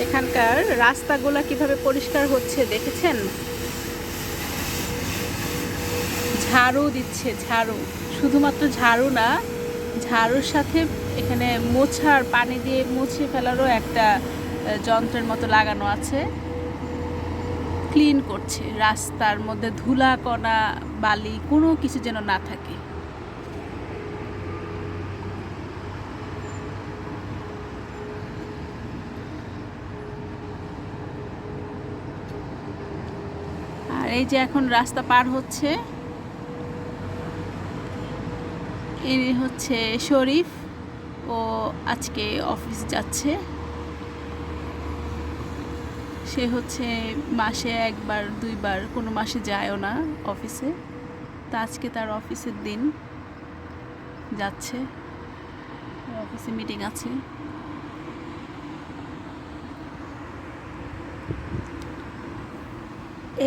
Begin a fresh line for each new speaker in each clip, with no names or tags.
এখানকার রাস্তাগুলো কিভাবে পরিষ্কার হচ্ছে দেখেছেন? ঝাড়ু দিচ্ছে, ঝাড়ু। শুধুমাত্র ঝাড়ু না, ঝাড়ুর সাথে এখানে মোছার, পানি দিয়ে মুছে ফেলারও একটা যন্ত্রের মতো লাগানো আছে। ক্লিন করছে রাস্তার মধ্যে ধুলা কণা, বালি কোনো কিছু যেন না থাকে। আর এই যে এখন রাস্তা পার হচ্ছে, ইনি হচ্ছে শরীফ। ও আজকে অফিস যাচ্ছে। সে হচ্ছে মাসে একবার দুইবার, কোনো মাসে যায়ও না অফিসে। তো আজকে তার অফিসের দিন, যাচ্ছে। অফিসে মিটিং আছে।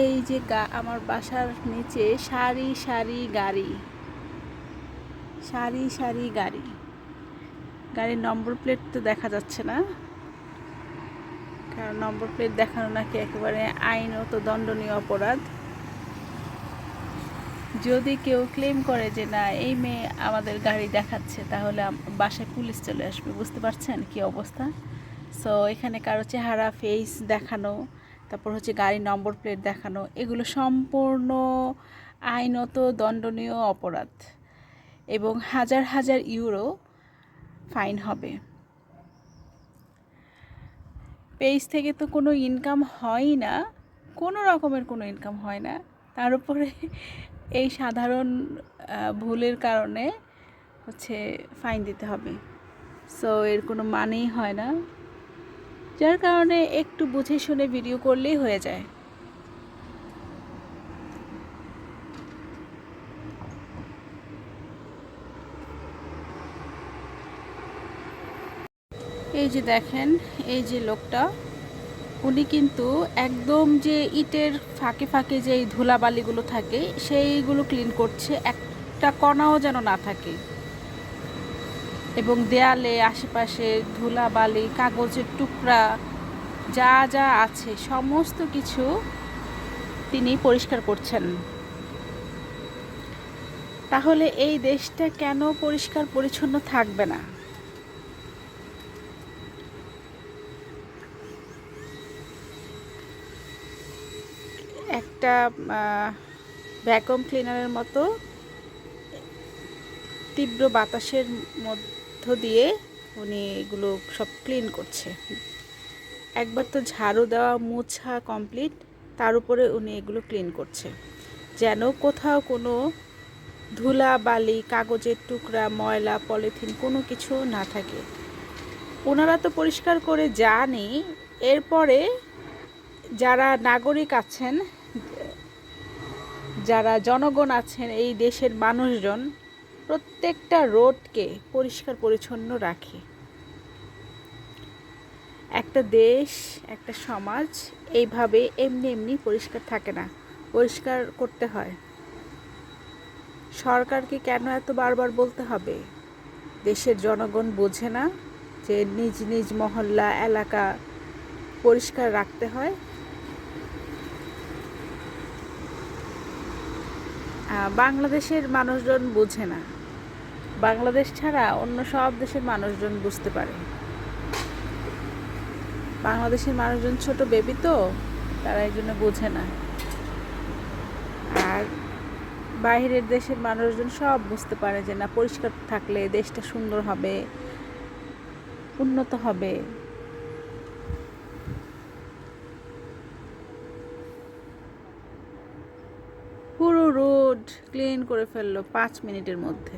এই যে আমার বাসার নিচে সারি সারি গাড়ি, সারি সারি গাড়ি। গাড়ির নম্বর প্লেট তো দেখা যাচ্ছে না, কারণ নম্বর প্লেট দেখানো নাকি একেবারে আইনত দণ্ডনীয় অপরাধ। যদি কেউ ক্লেম করে যে না এই মেয়ে আমাদের গাড়ি দেখাচ্ছে, তাহলে বাসায় পুলিশ চলে আসবে। বুঝতে পারছেন কি অবস্থা? সো এখানে কারো চেহারা, ফেস দেখানো, তারপর হচ্ছে গাড়ির নম্বর প্লেট দেখানো, এগুলো সম্পূর্ণ আইনত দণ্ডনীয় অপরাধ এবং হাজার হাজার ইউরো ফাইন হবে। পেজ থেকে তো কোনো ইনকাম হয়ই না, কোনো রকমের কোনো ইনকাম হয় না। তার উপরে এই সাধারণ ভুলের কারণে হচ্ছে ফাইন দিতে হবে। সো এর কোনো মানেই হয় না, যার কারণে একটু বুঝে শুনে ভিডিও করলেই হয়ে যায়। এই যে দেখেন, এই যে লোকটা, উনি কিন্তু একদম যে ইটের ফাঁকে ফাঁকে যে ধুলাবালিগুলো থাকে সেইগুলো ক্লিন করছে, একটা কণাও যেন না থাকে। এবং দেয়ালে আশেপাশে ধুলাবালি, কাগজের টুকরা যা যা আছে সমস্ত কিছু তিনি পরিষ্কার করছেন। তাহলে এই দেশটা কেন পরিষ্কার পরিচ্ছন্ন থাকবে না? একটা ভ্যাকুয়াম ক্লিনারের মতো তীব্র বাতাসের মধ্য দিয়ে উনি এগুলো সব ক্লিন করছে। একবার তো ঝাড়ু দেওয়া মোছা কমপ্লিট, তার উপরে উনি এগুলো ক্লিন করছে, যেন কোথাও কোনো ধুলা বালি, কাগজের টুকরা, ময়লা, পলিথিন কোনো কিছু না থাকে। ওনারা তো পরিষ্কার করে যানই, এরপরে যারা নাগরিক আছেন, যারা জনগণ আছেন, এই দেশের মানুষজন প্রত্যেকটা রোডকে পরিষ্কার পরিচ্ছন্ন রাখে। একটা দেশ, একটা সমাজ এইভাবে এমনি এমনি পরিষ্কার থাকে না, পরিষ্কার করতে হয়। সরকারকে কেন এত বারবার বলতে হবে? দেশের জনগণ বোঝে না যে নিজ নিজ মহল্লা, এলাকা পরিষ্কার রাখতে হয়? বাংলাদেশের মানুষজন বোঝে না। বাংলাদেশ ছাড়া অন্য সব দেশের মানুষজন বুঝতে পারে। বাংলাদেশের মানুষজন ছোট বেবি তো, তারা এই জন্য বোঝে না। আর বাইরের দেশের মানুষজন সব বুঝতে পারে যে না, পরিষ্কার থাকলে দেশটা সুন্দর হবে, উন্নত হবে। পুরো রোড ক্লিন করে ফেললো 5 মিনিটের মধ্যে।